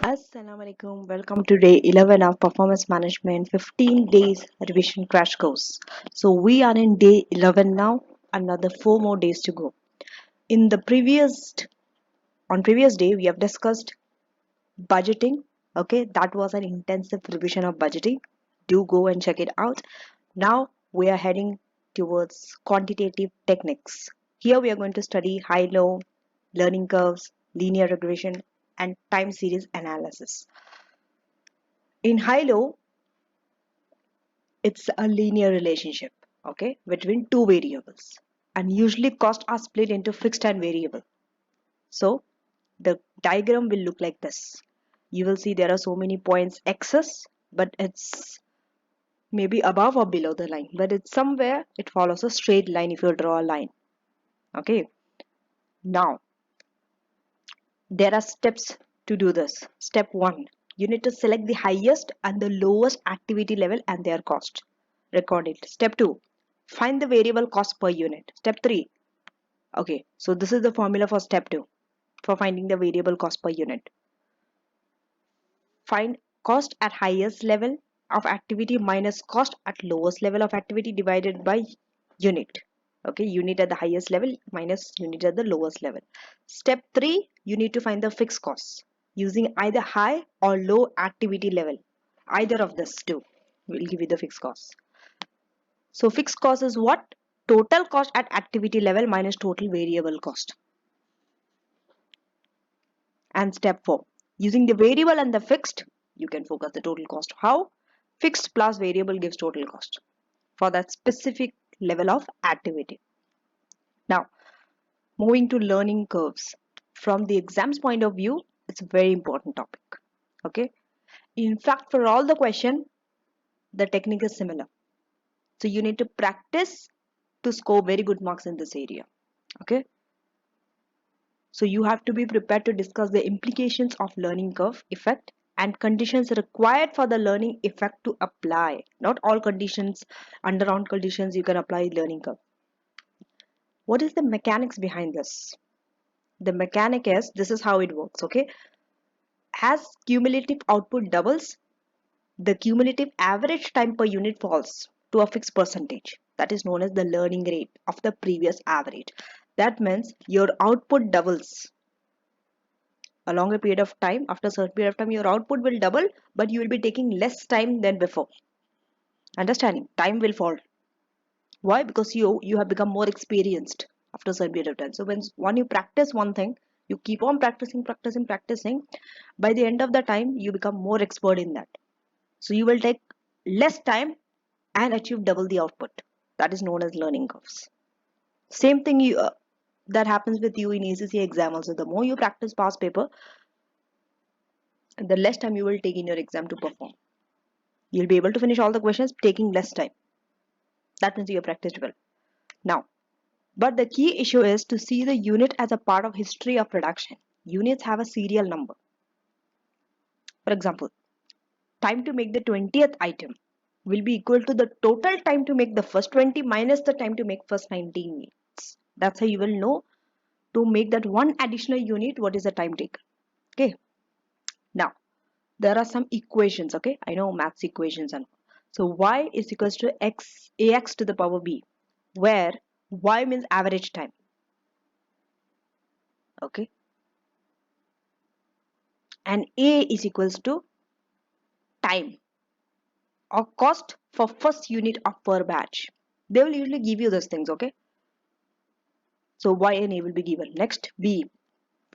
Assalamu alaikum. Welcome to day 11 of Performance Management 15 days revision crash course. So we are in day 11 now, another 4 more days to go. In the previous day we have discussed budgeting. Okay, that was an intensive revision of budgeting. Do go and check it out. Now we are heading towards quantitative techniques. Here we are going to study high-low, learning curves, linear regression, and time series analysis. In high-low, it's a linear relationship, okay, between two variables. And usually costs are split into fixed and variable. So the diagram will look like this. You will see there are so many points x's, but it's maybe above or below the line, but it's somewhere it follows a straight line if you draw a line. Okay, now there are steps to do this. Step 1, you need to select the highest and the lowest activity level and their cost. Record it. Step 2, find the variable cost per unit. Step 3, okay, so this is the formula for step 2 for finding the variable cost per unit. Find cost at highest level of activity minus cost at lowest level of activity divided by unit. Okay, unit at the highest level minus unit at the lowest level. Step 3, you need to find the fixed costs using either high or low activity level. Either of this two will give you the fixed costs. So fixed cost is what? Total cost at activity level minus total variable cost. And step 4, using the variable and the fixed, you can focus the total cost. How? Fixed plus variable gives total cost for that specific level of activity. Now, moving to learning curves. From the exams point of view, it's a very important topic. Okay. In fact, for all the question, the technique is similar. So you need to practice to score very good marks in this area. Okay. So you have to be prepared to discuss the implications of learning curve effect and conditions required for the learning effect to apply. Not all conditions, under all conditions you can apply learning curve. What is the mechanics behind this? The mechanic is, this is how it works, okay? As cumulative output doubles, the cumulative average time per unit falls to a fixed percentage. That is known as the learning rate of the previous average. That means your output doubles along a period of time. After a certain period of time, your output will double, but you will be taking less time than before. Understanding? Time will fall. Why? Because you have become more experienced after a certain period of time. So when you practice one thing, you keep on practicing. By the end of the time, you become more expert in that. So you will take less time and achieve double the output. That is known as learning curves. Same thing that happens with you in ACC exam also. The more you practice past paper, the less time you will take in your exam to perform. You'll be able to finish all the questions taking less time. That means you have practiced well. Now, but the key issue is to see the unit as a part of history of production. Units have a serial number. For example, time to make the 20th item will be equal to the total time to make the first 20 minus the time to make first 19 units. That's how you will know to make that one additional unit what is the time taken. Okay. Now, there are some equations. Okay, I know maths equations and so y is equals to ax to the power b, where y means average time. Okay, and a is equals to time or cost for first unit of per batch. They will usually give you those things. Okay, so y and a will be given. Next, b.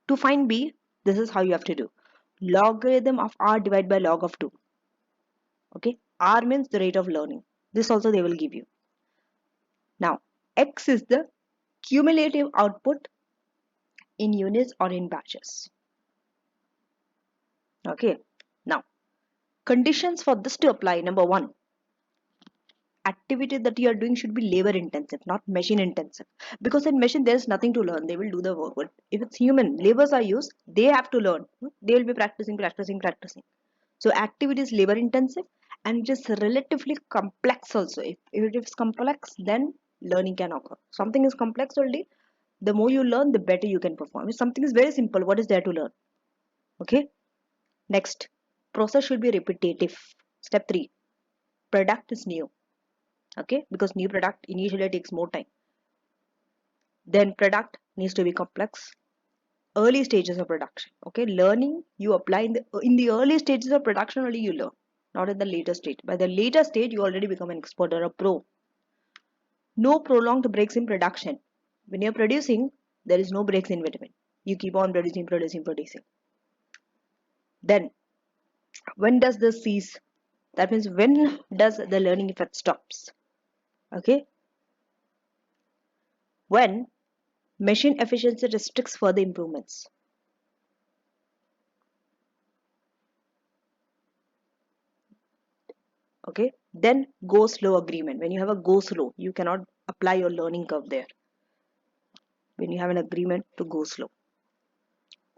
To find b, this is how you have to do: logarithm of r divided by log of 2. Okay, r means the rate of learning. This also they will give you. Now, x is the cumulative output in units or in batches. Okay, now conditions for this to apply. Number 1, activity that you are doing should be labor intensive, not machine intensive, because in machine there is nothing to learn. They will do the work, but if it's human, labors are used, they have to learn. They will be practicing. So activity is labor intensive and just relatively complex also. If it is complex, then learning can occur. Something is complex only, the more you learn, the better you can perform. If something is very simple, what is there to learn? Okay, Next, process should be repetitive. Step 3, product is new. Okay, because new product initially takes more time. Then product needs to be complex. Early stages of production. Okay, learning you apply in the early stages of production only you learn, not in the later stage. By the later stage, you already become an expert or a pro. No prolonged breaks in production. When you're producing, there is no breaks in between. You keep on producing, producing, producing. Then, when does this cease? That means when does the learning effect stops? Okay, when machine efficiency restricts further improvements. Okay, then go slow agreement. When you have a go slow, you cannot apply your learning curve there. When you have an agreement to go slow.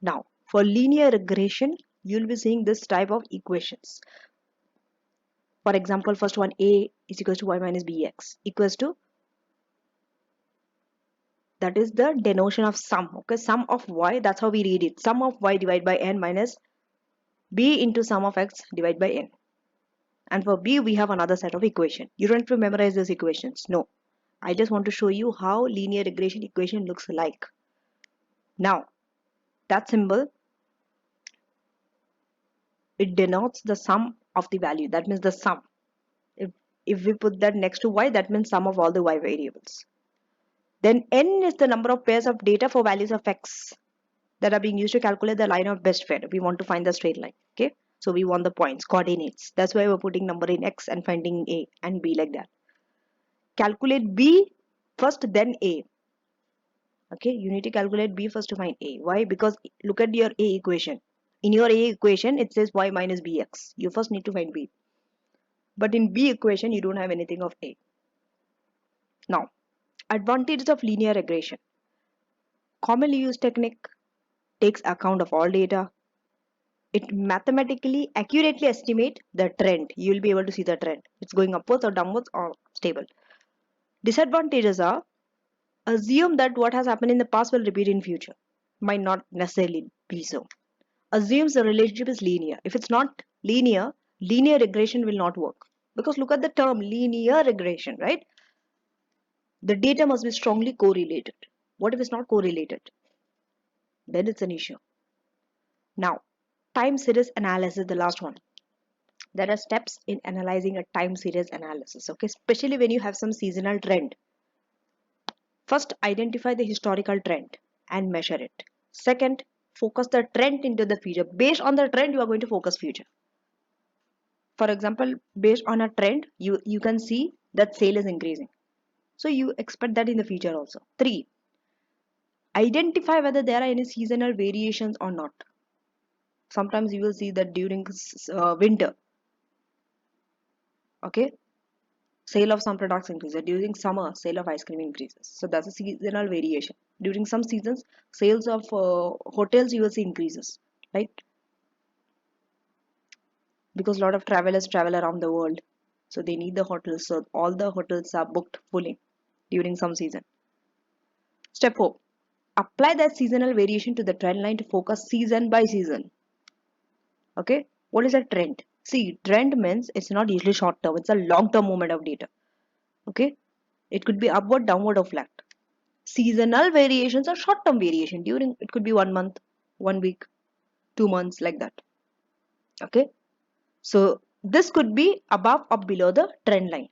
Now, for linear regression, you'll be seeing this type of equations. For example, first one, a is equals to y minus bx equals to, that is the denotion of sum. Okay, sum of y, that's how we read it. Sum of y divided by n minus b into sum of x divided by n. And for b, we have another set of equation. You don't have to memorize those equations. No, I just want to show you how linear regression equation looks like. Now, that symbol, it denotes the sum of the value. That means the sum. If we put that next to y, that means sum of all the y variables. Then n is the number of pairs of data for values of x that are being used to calculate the line of best fit. We want to find the straight line. Okay, so we want the points, coordinates. That's why we're putting number in x and finding a and b like that. Calculate b first, then a. Okay, you need to calculate b first to find a. Why? Because look at your a equation. In your a equation, it says y minus bx. You first need to find b. But in b equation, you don't have anything of a. Now, advantages of linear regression. Commonly used technique takes account of all data. It mathematically accurately estimate the trend. You will be able to see the trend. It's going upwards or downwards or stable. Disadvantages are, assume that what has happened in the past will repeat in future. Might not necessarily be so. Assumes the relationship is linear. If it's not linear, linear regression will not work. Because look at the term linear regression, right? The data must be strongly correlated. What if it's not correlated? Then it's an issue. Now, time series analysis, the last one. There are steps in analyzing a time series analysis, okay, especially when you have some seasonal trend. First, identify the historical trend and measure it. Second, focus the trend into the future. Based on the trend, you are going to focus future. For example, based on a trend, you can see that sale is increasing. So you expect that in the future also. 3, identify whether there are any seasonal variations or not. Sometimes you will see that during winter, okay, sale of some products increases. During summer, sale of ice cream increases. So that's a seasonal variation. During some seasons, sales of hotels you will see increases, right? Because a lot of travelers travel around the world, so they need the hotels. So all the hotels are booked fully during some season. Step 4, apply that seasonal variation to the trend line to focus season by season. Okay, what is a trend? See, trend means it's not usually short term, it's a long term movement of data. Okay, it could be upward, downward, or flat. Seasonal variations are short term variation. During, it could be 1 month, 1 week, 2 months, like that. Okay, so this could be above or below the trend line.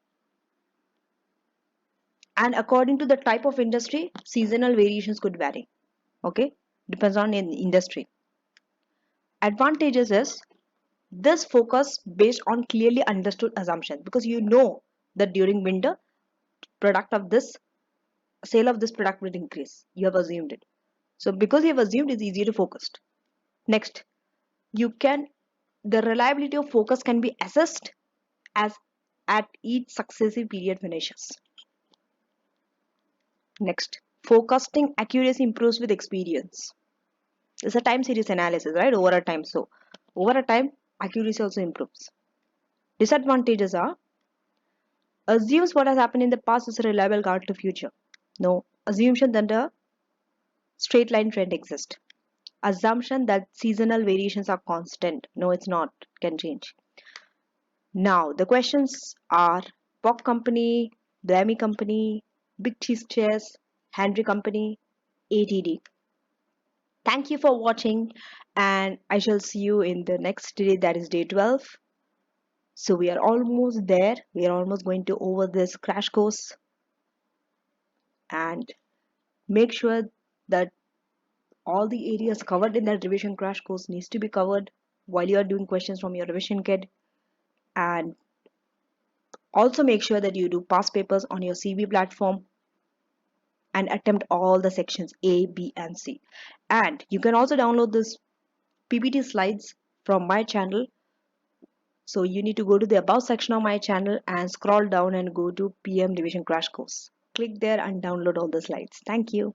And according to the type of industry, seasonal variations could vary. Okay, depends on in industry. Advantages is, this focus based on clearly understood assumptions, because you know that during winter, product of this, sale of this product will increase. You have assumed it. So because you have assumed, it's easier to focus. Next, you can, the reliability of focus can be assessed as at each successive period finishes. Next, forecasting accuracy improves with experience. It's a time series analysis, right? Over a time. So over a time, accuracy also improves. Disadvantages are, assumes what has happened in the past is a reliable guide to future. No assumption that a straight line trend exists. assumption that seasonal variations are constant. No, it's not. It can change. Now, the questions are Pop Company, Blamey Company, Big Cheese Chairs, Henry Company, ATD. Thank you for watching, and I shall see you in the next day, that is day 12. So we are almost there. We are almost going to over this crash course, and make sure that all the areas covered in that revision crash course needs to be covered while you are doing questions from your revision kit. And also make sure that you do past papers on your CV platform and attempt all the sections A, B, and C. And you can also download this PPT slides from my channel. So you need to go to the above section of my channel and scroll down and go to PM Revision Crash Course. Click there and download all the slides. Thank you.